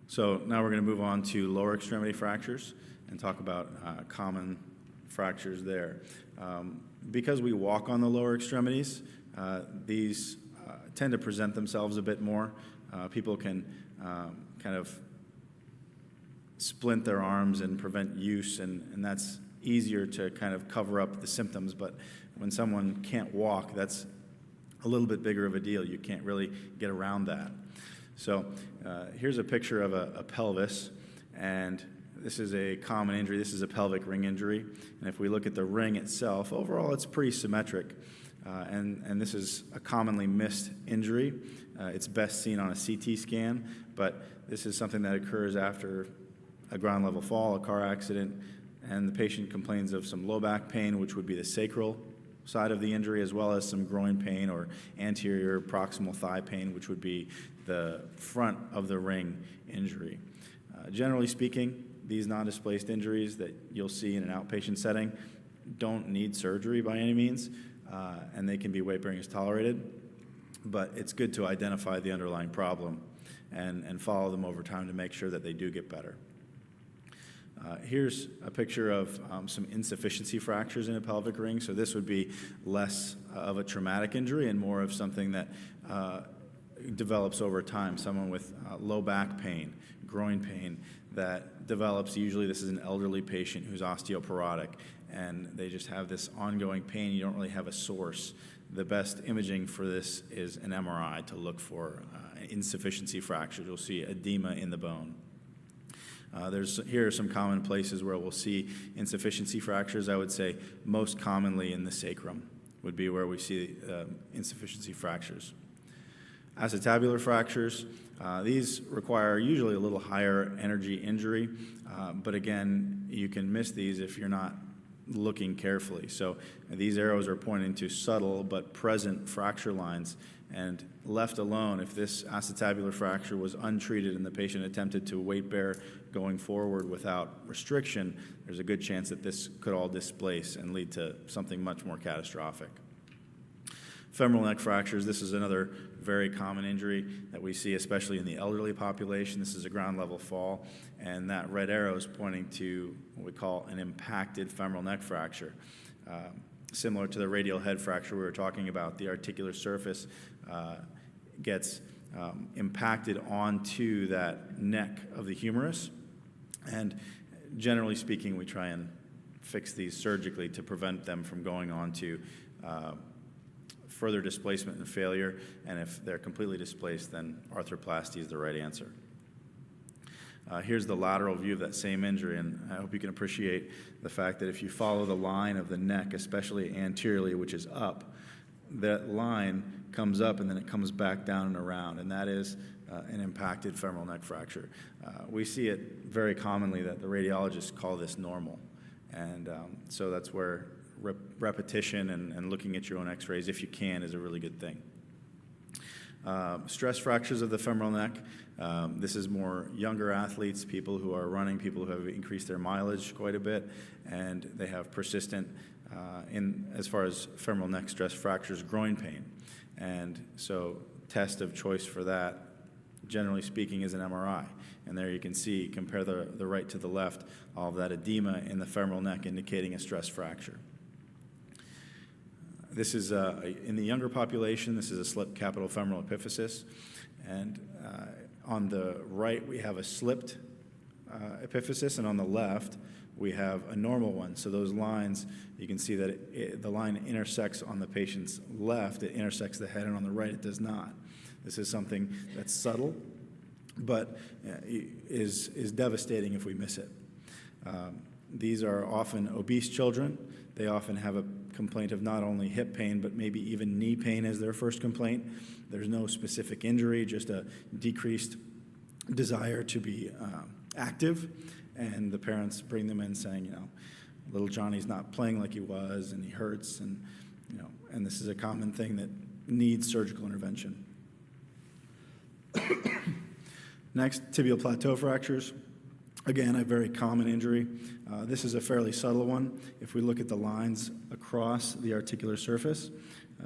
So now we're going to move on to lower extremity fractures and talk about common fractures there. Because we walk on the lower extremities, these tend to present themselves a bit more. People can kind of splint their arms and prevent use, and that's easier to kind of cover up the symptoms. But when someone can't walk, that's a little bit bigger of a deal. You can't really get around that. So here's a picture of a pelvis, and this is a common injury. This is a pelvic ring injury, and if we look at the ring itself, overall it's pretty symmetric, and this is a commonly missed injury. It's best seen on a CT scan, but this is something that occurs after a ground level fall, a car accident, and the patient complains of some low back pain, which would be the sacral side of the injury, as well as some groin pain or anterior proximal thigh pain, which would be the front of the ring injury. Generally speaking, these non-displaced injuries that you'll see in an outpatient setting don't need surgery by any means, and they can be weight bearing as tolerated, but it's good to identify the underlying problem and follow them over time to make sure that they do get better. Here's a picture of some insufficiency fractures in a pelvic ring. So this would be less of a traumatic injury and more of something that develops over time. Someone with low back pain, groin pain that develops. Usually this is an elderly patient who's osteoporotic, and they just have this ongoing pain. You don't really have a source. The best imaging for this is an MRI to look for insufficiency fractures. You'll see edema in the bone. Here are some common places where we'll see insufficiency fractures. I would say most commonly in the sacrum would be where we see insufficiency fractures. Acetabular fractures, these require usually a little higher energy injury, but again, you can miss these if you're not looking carefully. So these arrows are pointing to subtle but present fracture lines, and left alone, if this acetabular fracture was untreated and the patient attempted to weight bear going forward without restriction, there's a good chance that this could all displace and lead to something much more catastrophic. Femoral neck fractures, this is another very common injury that we see, especially in the elderly population. This is a ground level fall, and that red arrow is pointing to what we call an impacted femoral neck fracture. Similar to the radial head fracture we were talking about, the articular surface gets impacted onto that neck of the humerus, and generally speaking, we try and fix these surgically to prevent them from going on to further displacement and failure, and if they're completely displaced, then arthroplasty is the right answer. Here's the lateral view of that same injury, and I hope you can appreciate the fact that if you follow the line of the neck, especially anteriorly, which is up, that line comes up and then it comes back down and around, and that is an impacted femoral neck fracture. We see it very commonly that the radiologists call this normal, and so that's where repetition and looking at your own x-rays, if you can, is a really good thing. Stress fractures of the femoral neck. This is more younger athletes, people who are running, people who have increased their mileage quite a bit, and they have persistent, as far as femoral neck stress fractures, groin pain. And so test of choice for that, generally speaking, is an MRI. And there you can see, compare the right to the left, all of that edema in the femoral neck indicating a stress fracture. This is, in the younger population, this is a slipped capital femoral epiphysis. And on the right, we have a slipped epiphysis, and on the left, we have a normal one. So those lines, you can see that the line intersects on the patient's left, it intersects the head, and on the right, it does not. This is something that's subtle, but is devastating if we miss it. These are often obese children. They often have a complaint of not only hip pain, but maybe even knee pain as their first complaint. There's no specific injury, just a decreased desire to be active. And the parents bring them in saying, little Johnny's not playing like he was, and he hurts, and and this is a common thing that needs surgical intervention. Next, tibial plateau fractures. Again, a very common injury. This is a fairly subtle one. If we look at the lines across the articular surface,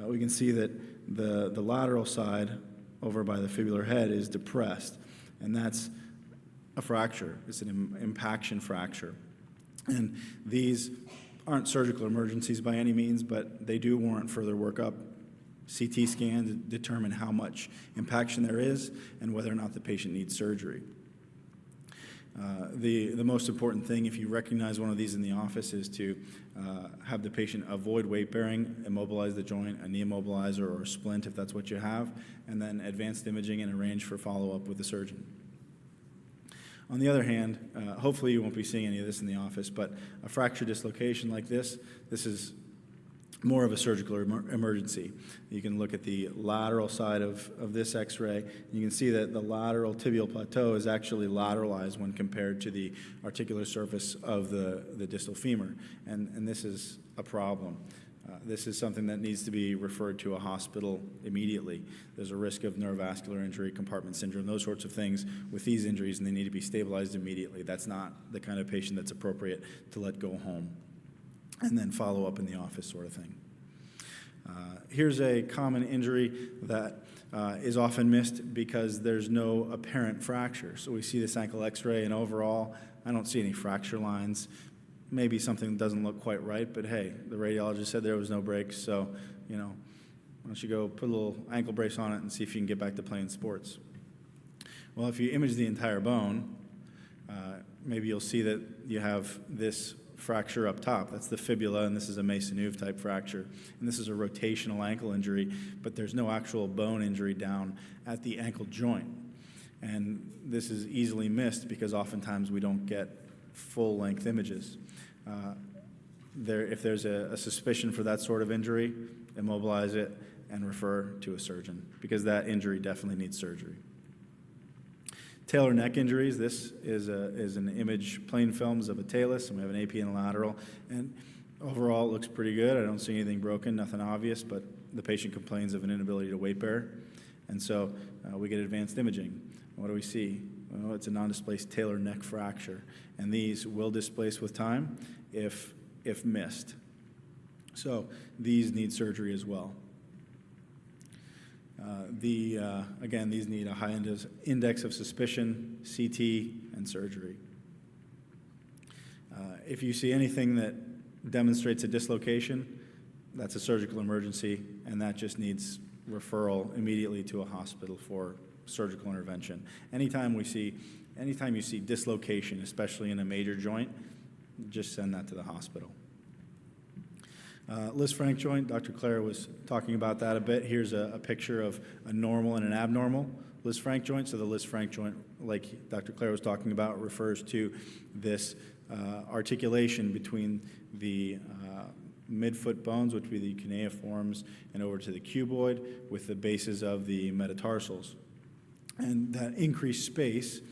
we can see that the lateral side over by the fibular head is depressed, and that's a fracture. It's an impaction fracture. And these aren't surgical emergencies by any means, but they do warrant further workup. CT scan to determine how much impaction there is and whether or not the patient needs surgery. The most important thing, if you recognize one of these in the office, is to have the patient avoid weight bearing, immobilize the joint, a knee immobilizer or a splint if that's what you have, and then advanced imaging and arrange for follow-up with the surgeon. On the other hand, hopefully you won't be seeing any of this in the office, but a fracture dislocation like this is more of a surgical emergency. You can look at the lateral side of this x-ray. You can see that the lateral tibial plateau is actually lateralized when compared to the articular surface of the distal femur, and this is a problem. This is something that needs to be referred to a hospital immediately. There's a risk of neurovascular injury, compartment syndrome, those sorts of things with these injuries, and they need to be stabilized immediately. That's not the kind of patient that's appropriate to let go home and then follow up in the office sort of thing. Here's a common injury that is often missed because there's no apparent fracture. So we see this ankle x-ray, and overall, I don't see any fracture lines. Maybe something doesn't look quite right, but hey, the radiologist said there was no breaks, so, why don't you go put a little ankle brace on it and see if you can get back to playing sports. Well, if you image the entire bone, maybe you'll see that you have this fracture up top. That's the fibula, and this is a Maisoneuve type fracture. And this is a rotational ankle injury, but there's no actual bone injury down at the ankle joint. And this is easily missed because oftentimes we don't get full-length images. If there's a suspicion for that sort of injury, immobilize it and refer to a surgeon because that injury definitely needs surgery. Talar neck injuries, this is an image, plain films of a talus, and we have an AP and a lateral, and overall it looks pretty good. I don't see anything broken, nothing obvious, but the patient complains of an inability to weight bear, and so we get advanced imaging. What do we see? Well, it's a non-displaced talar neck fracture, and these will displace with time if missed. So these need surgery as well. Again, these need a high index of suspicion, CT, and surgery. If you see anything that demonstrates a dislocation, that's a surgical emergency, and that just needs referral immediately to a hospital for surgical intervention. Anytime you see dislocation, especially in a major joint, just send that to the hospital. Lisfranc joint, Dr. Clare was talking about that a bit. Here's a picture of a normal and an abnormal Lisfranc joint. So the Lisfranc joint, like Dr. Clare was talking about, refers to this articulation between the midfoot bones, which would be the cuneiforms, and over to the cuboid with the bases of the metatarsals. And that increased space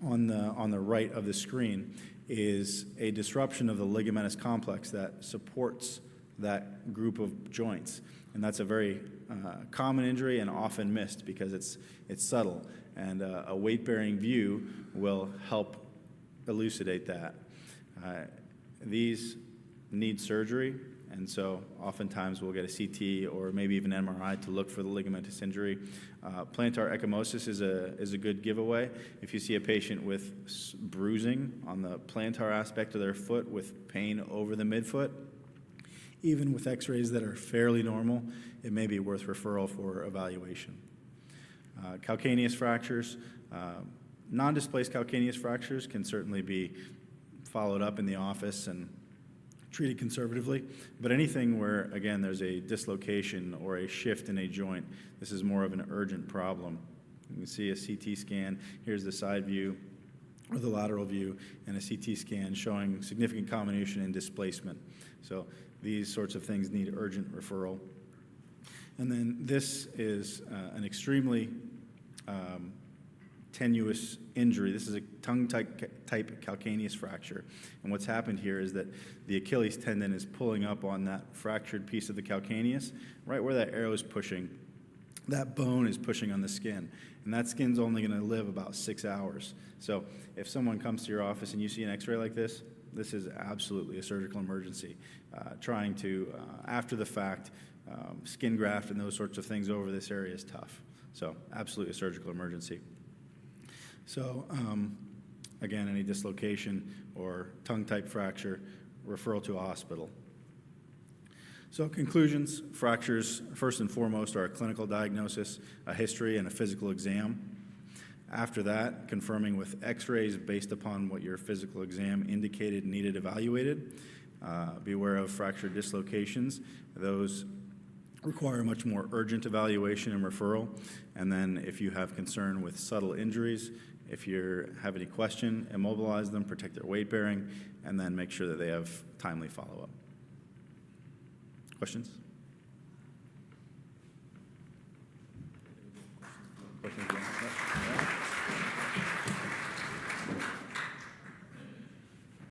on the right of the screen is a disruption of the ligamentous complex that supports that group of joints. And that's a very common injury and often missed because it's subtle. And a weight-bearing view will help elucidate that. These need surgery, and so oftentimes we'll get a CT or maybe even MRI to look for the ligamentous injury. Plantar ecchymosis is a good giveaway. If you see a patient with bruising on the plantar aspect of their foot with pain over the midfoot, even with x-rays that are fairly normal, it may be worth referral for evaluation. Calcaneus fractures, non-displaced calcaneus fractures can certainly be followed up in the office and treated conservatively, but anything where, again, there's a dislocation or a shift in a joint, this is more of an urgent problem. You can see a CT scan. Here's the side view or the lateral view, and a CT scan showing significant comminution and displacement. So these sorts of things need urgent referral. And then this is an extremely tenuous injury. This is a tongue-type calcaneus fracture. And what's happened here is that the Achilles tendon is pulling up on that fractured piece of the calcaneus, right where that arrow is pushing. That bone is pushing on the skin, and that skin's only going to live about 6 hours. So if someone comes to your office and you see an x-ray like this is absolutely a surgical emergency. Trying to, after the fact, skin graft and those sorts of things over this area is tough. So absolutely a surgical emergency. So Again, any dislocation or tongue-type fracture, referral to a hospital. So conclusions, fractures, first and foremost, are a clinical diagnosis, a history, and a physical exam. After that, confirming with x-rays based upon what your physical exam indicated and needed evaluated. Be aware of fracture dislocations. Those require a much more urgent evaluation and referral. And then if you have concern with subtle injuries, if you have any question, immobilize them, protect their weight bearing, and then make sure that they have timely follow-up. Questions? Questions?